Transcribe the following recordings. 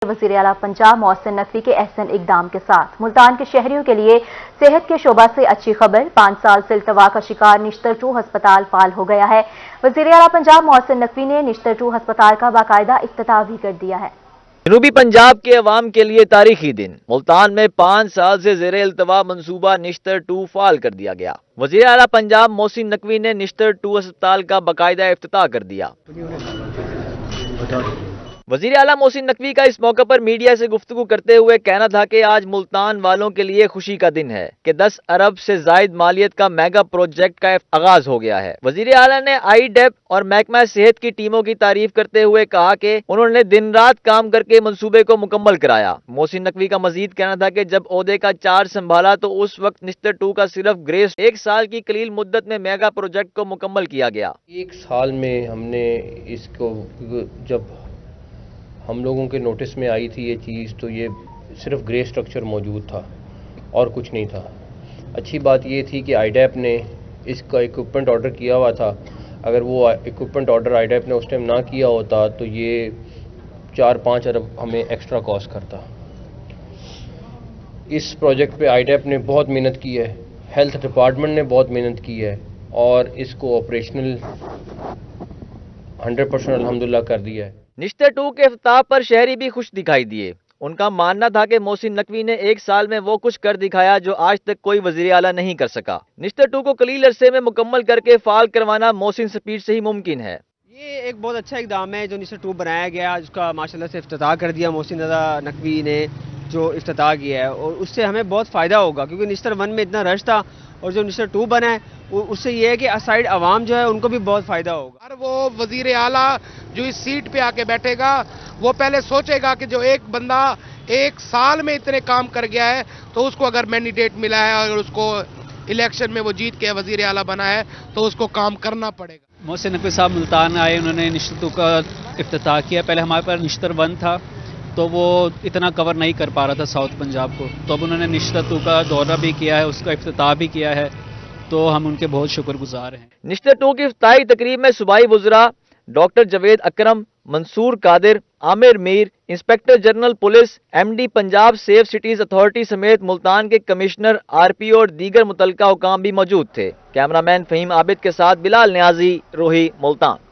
وزیر اعلیٰ پنجاب محسن نقوی کے احسن اقدام کے ساتھ ملتان کے شہریوں کے لیے صحت کے شعبہ سے اچھی خبر، 5 سال سے التوا کا شکار نشتر 2 ہسپتال فعال ہو گیا ہے۔ وزیر اعلیٰ پنجاب محسن نقوی نے نشتر 2 ہسپتال کا باقاعدہ افتتاح بھی کر دیا ہے۔ جنوبی پنجاب کے عوام کے لیے تاریخی دن، ملتان میں 5 سال سے زیر التوا منصوبہ نشتر 2 فعال کر دیا گیا۔ وزیر اعلیٰ پنجاب محسن نقوی نے نشتر 2 ہسپتال کا باقاعدہ افتتاح کر دیا۔ وزیر اعلیٰ محسن نقوی کا اس موقع پر میڈیا سے گفتگو کرتے ہوئے کہنا تھا کہ آج ملتان والوں کے لیے خوشی کا دن ہے کہ 10 ارب سے زائد مالیت کا میگا پروجیکٹ کا آغاز ہو گیا ہے۔ وزیر اعلیٰ نے آئی ڈیپ اور محکمہ صحت کی ٹیموں کی تعریف کرتے ہوئے کہا کہ انہوں نے دن رات کام کر کے منصوبے کو مکمل کرایا۔ محسن نقوی کا مزید کہنا تھا کہ جب عہدے کا چارج سنبھالا تو اس وقت نشتر 2 کا صرف گریس 1 سال کی قلیل مدت میں میگا پروجیکٹ کو مکمل کیا گیا۔ 1 سال میں ہم نے اس کو، جب ہم لوگوں کے نوٹس میں آئی تھی یہ چیز، تو یہ صرف گرے سٹرکچر موجود تھا اور کچھ نہیں تھا۔ اچھی بات یہ تھی کہ آئی ڈیپ نے اس کا اکوپمنٹ آرڈر کیا ہوا تھا۔ اگر وہ اکوپمنٹ آرڈر آئی ڈیپ نے اس ٹائم نہ کیا ہوتا تو یہ 4-5 ارب ہمیں ایکسٹرا کاسٹ کرتا۔ اس پروجیکٹ پہ آئی ڈیپ نے بہت محنت کی ہے، ہیلتھ ڈپارٹمنٹ نے بہت محنت کی ہے اور اس کو آپریشنل 100% الحمدللہ کر دیا ہے۔ نشتر 2 کے افتتاح پر شہری بھی خوش دکھائی دیے۔ ان کا ماننا تھا کہ محسن نقوی نے 1 سال میں وہ کچھ کر دکھایا جو آج تک کوئی وزیر اعلیٰ نہیں کر سکا۔ نشتر 2 کو قلیل عرصے میں مکمل کر کے فعال کروانا محسن سپیڈ سے ہی ممکن ہے۔ یہ ایک بہت اچھا اقدام ہے جو نشتر 2 بنایا گیا، جس کا ماشاءاللہ سے افتتاح کر دیا محسن نقوی نے، جو افتتاح کیا ہے، اور اس سے ہمیں بہت فائدہ ہوگا کیونکہ نشتر 1 میں اتنا رش تھا، اور جو نشتر 2 بنا ہے اس سے یہ ہے کہ اسائڈ عوام جو ہے ان کو بھی بہت فائدہ ہوگا۔ اور وہ وزیر اعلیٰ جو اس سیٹ پہ آ کے بیٹھے گا وہ پہلے سوچے گا کہ جو ایک بندہ 1 سال میں اتنے کام کر گیا ہے تو اس کو اگر مینڈیٹ ملا ہے اور اس کو الیکشن میں وہ جیت کے وزیر اعلیٰ بنا ہے تو اس کو کام کرنا پڑے گا۔ محسن نقوی صاحب ملتان آئے، انہوں نے نشتر 2 کا افتتاح کیا۔ پہلے ہمارے پاس نشتر 1 تھا تو وہ اتنا کور نہیں کر پا رہا تھا ساؤتھ پنجاب کو، تو اب انہوں نے نشتر 2 کا دورہ بھی کیا ہے، اس کا افتتاح بھی کیا ہے، تو ہم ان کے بہت شکر گزار ہیں۔ نشتر 2 کی افتتاحی تقریب میں صوبائی وزراء doctor Javed Akram, Mansoor Qadir, Amir Mir, inspector general police, M D Punjab safe cities authority سمیت ملتان کے کمشنر، آر پی او اور دیگر متعلقہ حکام بھی موجود تھے۔ کیمرہ مین فہیم عابد کے ساتھ بلال نیازی، روہی، ملتان۔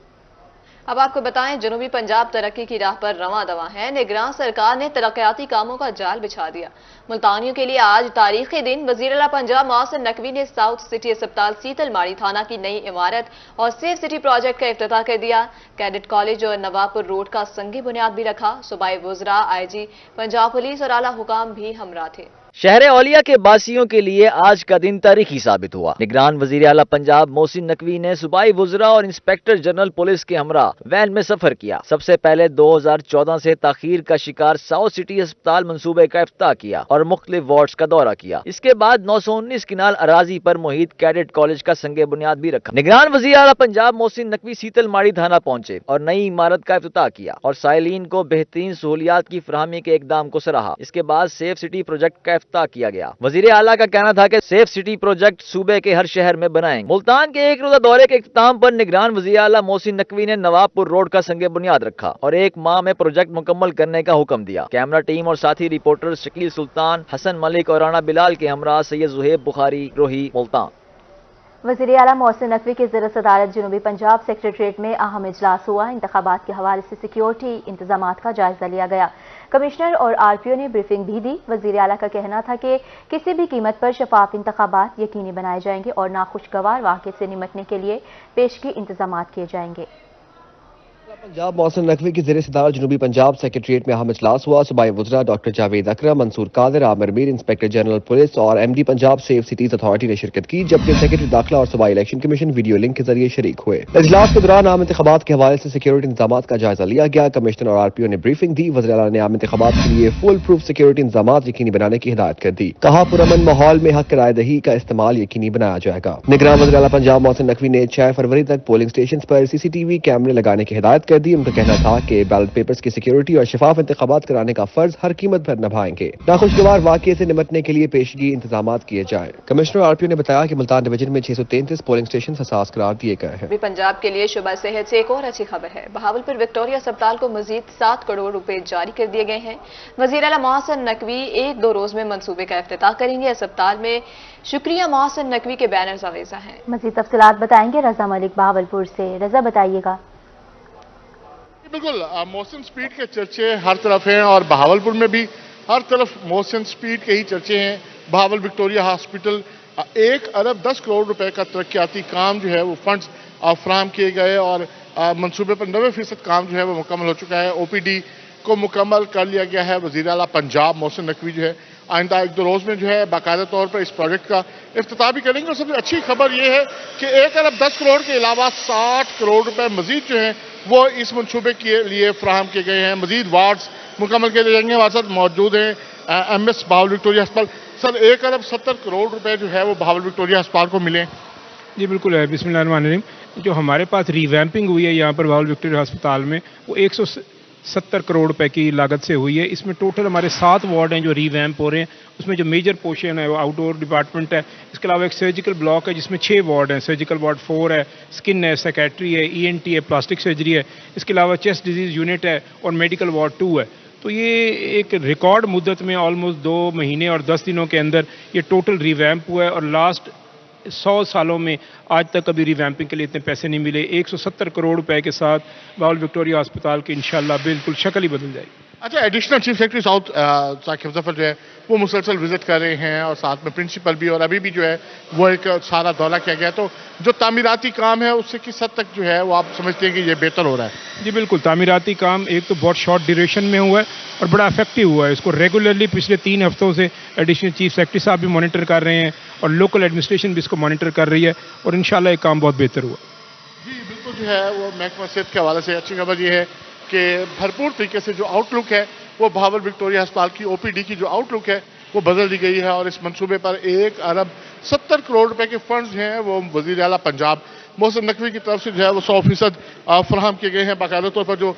اب آپ کو بتائیں جنوبی پنجاب ترقی کی راہ پر رواں دواں ہے۔ نگراں سرکار نے ترقیاتی کاموں کا جال بچھا دیا۔ ملتانیوں کے لیے آج تاریخی دن، وزیر اعلیٰ پنجاب محسن نقوی نے ساؤتھ سٹی اسپتال سیتل ماڑی تھانہ کی نئی عمارت اور سیف سٹی پروجیکٹ کا افتتاح کر دیا۔ کیڈٹ کالج اور نواب روڈ کا سنگی بنیاد بھی رکھا۔ صوبائی وزراء، آئی جی پنجاب پولیس اور اعلیٰ حکام بھی ہمراہ تھے۔ شہر اولیا کے باسیوں کے لیے آج کا دن تاریخی ثابت ہوا۔ نگران وزیر اعلیٰ پنجاب محسن نقوی نے صوبائی وزراء اور انسپکٹر جنرل پولیس کے ہمراہ وین میں سفر کیا۔ سب سے پہلے 2014 سے تاخیر کا شکار ساؤتھ سٹی اسپتال منصوبے کا افتتاح کیا اور مختلف وارڈز کا دورہ کیا۔ اس کے بعد 919 کنال اراضی پر محیط کیڈٹ کالج کا سنگ بنیاد بھی رکھا۔ نگران وزیر اعلیٰ پنجاب محسن نقوی سیتل ماڑی تھانہ پہنچے اور نئی عمارت کا افتتاح کیا اور سائلین کو بہترین سہولیات کی فراہمی کے اقدام کو سراہا۔ اس کے بعد سیف سٹی پروجیکٹ کا افتتاح کیا گیا۔ وزیر اعلیٰ کا کہنا تھا کہ سیف سٹی پروجیکٹ صوبے کے ہر شہر میں بنائیں گے۔ ملتان کے 1 روزہ دورے کے اختتام پر نگران وزیر اعلیٰ محسن نقوی نے نواب پور روڈ کا سنگ بنیاد رکھا اور 1 ماہ میں پروجیکٹ مکمل کرنے کا حکم دیا۔ کیمرہ ٹیم اور ساتھی رپورٹر شکیل سلطان، حسن ملک اور رانا بلال کے ہمراہ سید زہیب بخاری، روہی، ملتان۔ وزیر اعلیٰ محسن نقوی کی زیر صدارت جنوبی پنجاب سیکریٹریٹ میں اہم اجلاس ہوا۔ انتخابات کے حوالے سے سیکیورٹی انتظامات کا جائزہ لیا گیا۔ کمشنر اور آر پی او نے بریفنگ بھی دی۔ وزیر اعلیٰ کا کہنا تھا کہ کسی بھی قیمت پر شفاف انتخابات یقینی بنائے جائیں گے اور ناخوشگوار واقعے سے نمٹنے کے لیے پیشگی انتظامات کیے جائیں گے۔ پنجاب محسن نقوی کی زیر صدارت جنوبی پنجاب سیکریٹریٹ میں اہم اجلاس ہوا۔ صوبائی وزراء doctor Javed Akram, Mansoor Qadir, Amir Mir, inspector general police اور M D Punjab safe cities authority نے شرکت کی، جبکہ سیکریٹری داخلہ اور صوبائی الیکشن کمیشن ویڈیو لنک کے ذریعے شریک ہوئے۔ اجلاس کے دوران عام انتخابات کے حوالے سے سیکیورٹی انتظامات کا جائزہ لیا گیا۔ کمشنر اور آر پی او نے بریفنگ دی۔ وزیر اعلیٰ نے عام انتخابات کے لیے فول پروف سیکیورٹی انتظامات یقینی بنانے کی ہدایت کر دی۔ کہا پرامن ماحول میں حق رائے دہی کا استعمال یقینی بنایا جائے گا۔ نگران وزیر اعلیٰ پنجاب محسن نقوی نے 6 فروری تک پولنگ اسٹیشنز پر CCTV کیمرے لگانے کی ہدایت ہدایت کر دی. ان کا کہنا تھا کہ بیلٹ پیپرز کی سیکیورٹی اور شفاف انتخابات کرانے کا فرض ہر قیمت پر نبھائیں گے. ناخوشگوار واقعے سے نمٹنے کے لیے پیشگی انتظامات کیے جائیں. کمشنر RPO نے بتایا کہ ملتان ڈویژن میں 633 پولنگ اسٹیشن حساس قرار دیے گئے ہیں. پنجاب کے لیے شعبہ صحت سے ایک اور اچھی خبر ہے. بہاولپور وکٹوریہ اسپتال کو مزید 7 کروڑ روپے جاری کر دیے گئے ہیں. وزیر اعلیٰ محسن نقوی 1-2 روز میں منصوبے کا افتتاح کریں گے. اسپتال میں شکریہ محسن نقوی کے بینرز آویزہ ہیں. مزید تفصیلات بتائیں گے رضا ملک بہاولپور سے. رضا بتائیے گا. بالکل محسن سپیڈ کے چرچے ہر طرف ہیں اور بہاولپور میں بھی ہر طرف محسن سپیڈ کے ہی چرچے ہیں. بہاول وکٹوریہ ہاسپٹل 1 ارب 10 کروڑ روپے کا ترقیاتی کام جو ہے وہ فنڈز فراہم کیے گئے اور منصوبے پر 90% کام جو ہے وہ مکمل ہو چکا ہے. OPD کو مکمل کر لیا گیا ہے. وزیر اعلیٰ پنجاب محسن نقوی جو ہے آئندہ 1-2 روز میں جو ہے باقاعدہ طور پر اس پروجیکٹ کا افتتاح بھی کریں گے. اور سب سے اچھی خبر یہ ہے کہ 1 ارب 10 کروڑ کے علاوہ 60 کروڑ روپے مزید جو ہیں وہ اس منصوبے کے لیے فراہم کیے گئے ہیں. مزید وارڈز مکمل کیے جائیں گے. ہمارے ساتھ موجود ہیں MS بہاول وکٹوریہ ہسپتال. سر 1 ارب 70 کروڑ روپے جو ہے وہ بہاول وکٹوریہ ہسپتال کو ملے. جی بالکل ہے. بسم اللہ الرحمن الرحیم. جو ہمارے پاس ریویمپنگ ہوئی ہے یہاں پر بہاول وکٹوریہ ہسپتال میں وہ 170 کروڑ روپے کی لاگت سے ہوئی ہے. اس میں ٹوٹل ہمارے 7 وارڈ ہیں جو ریویمپ ہو رہے ہیں. اس میں جو میجر پورشن ہے وہ آؤٹ ڈور ڈپارٹمنٹ ہے. اس کے علاوہ ایک سرجیکل بلاک ہے جس میں 6 وارڈ ہیں. سرجیکل وارڈ 4 ہے, اسکن ہے, سیکیٹری ہے, ENT ہے, پلاسٹک سرجری ہے. اس کے علاوہ چیسٹ ڈیزیز یونٹ ہے اور میڈیکل وارڈ 2 ہے. تو یہ ایک ریکارڈ مدت میں آلموسٹ 2 مہینے اور 10 دنوں کے اندر یہ ٹوٹل ریویمپ ہوا ہے. اور لاسٹ 100 سالوں میں آج تک کبھی ریویمپنگ کے لیے اتنے پیسے نہیں ملے. 170 کروڑ روپے کے ساتھ بہاول وکٹوریہ ہسپتال کی انشاءاللہ بالکل شکل ہی بدل جائے گی. اچھا, additional chief secretary south Saqib Zafar جو ہے وہ مسلسل وزٹ کر رہے ہیں اور ساتھ میں پرنسپل بھی, اور ابھی بھی جو ہے وہ ایک سارا دورہ کیا گیا. تو جو تعمیراتی کام ہے اس سے کس حد تک جو ہے وہ آپ سمجھتے ہیں کہ یہ بہتر ہو رہا ہے؟ جی بالکل, تعمیراتی کام ایک تو بہت شارٹ ڈیوریشن میں ہوا ہے اور بڑا افیکٹو ہوا ہے. اس کو ریگولرلی پچھلے 3 ہفتوں سے ایڈیشنل چیف سیکرٹری صاحب بھی مانیٹر کر رہے ہیں اور لوکل ایڈمنسٹریشن بھی اس کو مانیٹر کر رہی ہے اور انشاءاللہ یہ کام بہت بہتر ہوا. جی بالکل, جو ہے وہ محکمہ صحت کے حوالے سے اچھی خبر یہ ہے کہ بھرپور طریقے سے جو آؤٹ لک ہے وہ بہاول وکٹوریہ ہسپتال کی OPD کی جو آؤٹ لک ہے وہ بدل دی گئی ہے. اور اس منصوبے پر 1 ارب 70 کروڑ روپے کے فنڈز ہیں وہ وزیر اعلیٰ پنجاب محسن نقوی کی طرف سے جو ہے وہ 100% فراہم کیے گئے ہیں. باقاعدہ طور پر جو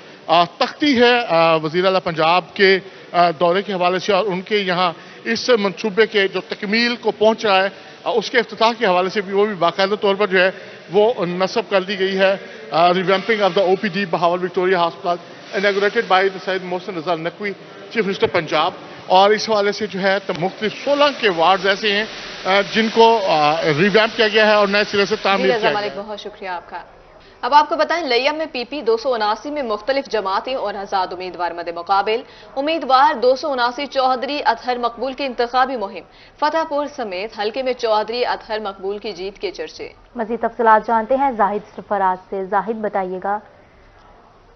تختی ہے وزیر اعلیٰ پنجاب کے دورے کے حوالے سے اور ان کے یہاں اس منصوبے کے جو تکمیل کو پہنچ رہا ہے اس کے افتتاح کے حوالے سے بھی وہ بھی باقاعدہ طور پر جو ہے وہ نصب کر دی گئی ہے. Revamping of the OPD Bahawal Victoria ہسپتال inaugurated by Syed Mohsin Raza Naqvi chief minister Punjab. اور اس حوالے سے جو ہے مختلف 16 کے وارڈز ایسے ہیں جن کو ریویمپ کیا گیا ہے اور نئے سرے سے تعمیر کیا گیا ہے. بہت شکریہ آپ کا. اب آپ کو بتائیں لیم میں PP 279 میں مختلف جماعتیں اور آزاد امیدوار مد مقابل. امیدوار 279 چودھری اطہر مقبول کی انتخابی مہم. فتح پور سمیت حلقے میں چودھری اطہر مقبول کی جیت کے چرچے. مزید تفصیلات جانتے ہیں زاہد سرفراز سے. زاہد بتائیے گا.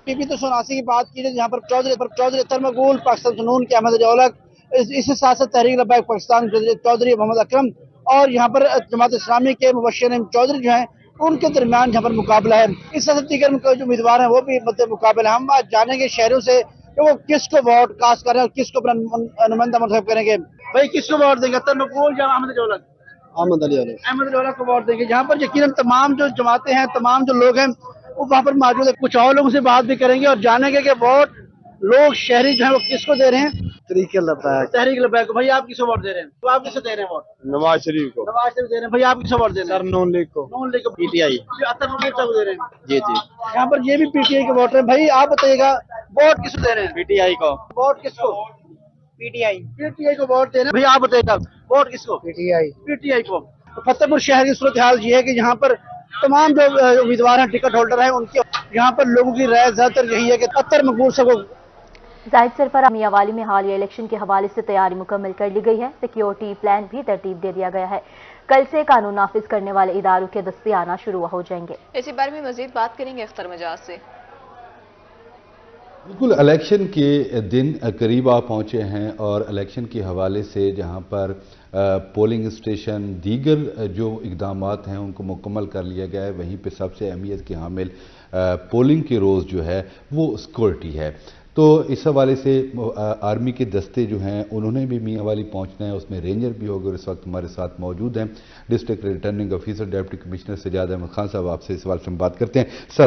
PP 279 کی بات کی جائے جہاں پر چودھری اطہر مقبول پاکستان جنون کے احمد اولک, اس کے ساتھ ساتھ تحریک لبیک پاکستان چودھری محمد اکرم اور یہاں پر جماعت اسلامی کے مبشر چودھری جو ہیں ان کے درمیان یہاں پر مقابلہ ہے. اس طرح سے دیگر جو امیدوار ہیں وہ بھی مد مقابل ہیں. ہم آج جانیں گے شہریوں سے کہ وہ کس کو ووٹ کاسٹ کریں اور کس کو اپنا نمائندہ منتخب کریں گے. بھائی کس کو ووٹ دیں گے, اطہر مقبول یا احمد اولک؟ احمد علی اولک کو ووٹ دیں گے. جہاں پر یقیناً تمام جو جماعتیں ہیں, تمام جو لوگ ہیں وہ وہاں پر موجود ہے. کچھ اور لوگوں سے بات بھی کریں گے اور جانیں گے کہ ووٹ لوگ شہری جو ہیں وہ کس کو دے رہے ہیں. تحریک لبیک. بھائی آپ کس کو ووٹ دے رہے ہیں؟ تو آپ کس کو دے رہے ہیں ووٹ؟ نواز شریف کو دے رہے ہیں. بھائی آپ کس کو ووٹ دے رہے ہیں؟ سر نون لیگ کو. PTI. اطہر مقبول صاحب کو دے رہے ہیں. جی یہاں پر یہ بھی PTI کے ووٹر ہیں. بھائی آپ بتائیے گا ووٹ کس کو دے رہے ہیں؟ PTI کو. ووٹ کس کو؟ PTI کو ووٹ دے رہے ہیں. بھائی آپ بتائیے گا ووٹ کس کو؟ PTI کو. فتح پور شہر کی صورتحال یہ ہے کہ یہاں پر تمام جو امیدوار ہیں, ٹکٹ ہولڈر ہیں, ان کی یہاں پر لوگوں کی رائے زیادہ تر یہی ہے کہ اطہر مقبول صاحب کو. زاہد سرفراز میاں والی میں حالیہ الیکشن کے حوالے سے تیاری مکمل کر لی گئی ہے. سیکیورٹی پلان بھی ترتیب دے دیا گیا ہے. کل سے قانون نافذ کرنے والے اداروں کے دستے آنا شروع ہو جائیں گے. اسی بارے میں مزید بات کریں گے اختر مجاز سے. بالکل, الیکشن کے دن قریب آ پہنچے ہیں اور الیکشن کے حوالے سے جہاں پر پولنگ اسٹیشن دیگر جو اقدامات ہیں ان کو مکمل کر لیا گیا ہے, وہیں پہ سب سے اہمیت کی حامل پولنگ کے روز جو ہے وہ سیکورٹی ہے. تو اس حوالے سے آرمی کے دستے جو ہیں انہوں نے بھی میاں والی پہنچنا ہے, اس میں رینجر بھی ہوگا اور اس وقت ہمارے ساتھ موجود ہیں district returning officer deputy commissioner Sajjad Ahmad Khan صاحب. آپ سے اس سوال سے ہم بات کرتے ہیں. سر,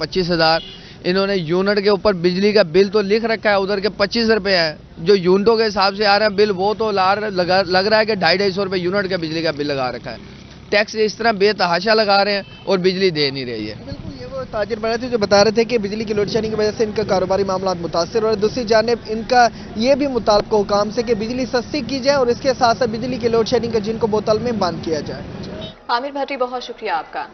25,000। انہوں نے یونٹ کے اوپر بجلی کا بل تو لکھ رکھا ہے ادھر کے 25 روپے ہے، جو یونٹوں کے حساب سے آ رہا ہے بل وہ تو لگ رہا ہے کہ 250-250 روپے یونٹ کا بجلی کا بل لگا رکھا ہے۔ ٹیکس اس طرح بے تحاشا لگا رہے ہیں اور بجلی دے نہیں رہی ہے۔ بالکل، یہ وہ تاجر بڑے تھے جو بتا رہے تھے کہ بجلی کی لوڈ شیڈنگ کی وجہ سے ان کا کاروباری معاملات متاثر ہو رہے ہیں۔ دوسری جانب ان کا یہ بھی مطالبہ حکام سے کہ بجلی سستی کی جائے اور اس کے ساتھ ساتھ بجلی کی لوڈ شیڈنگ کا جن کو بوتل میں بند کیا جائے۔ عامر بھٹی، بہت شکریہ آپ کا۔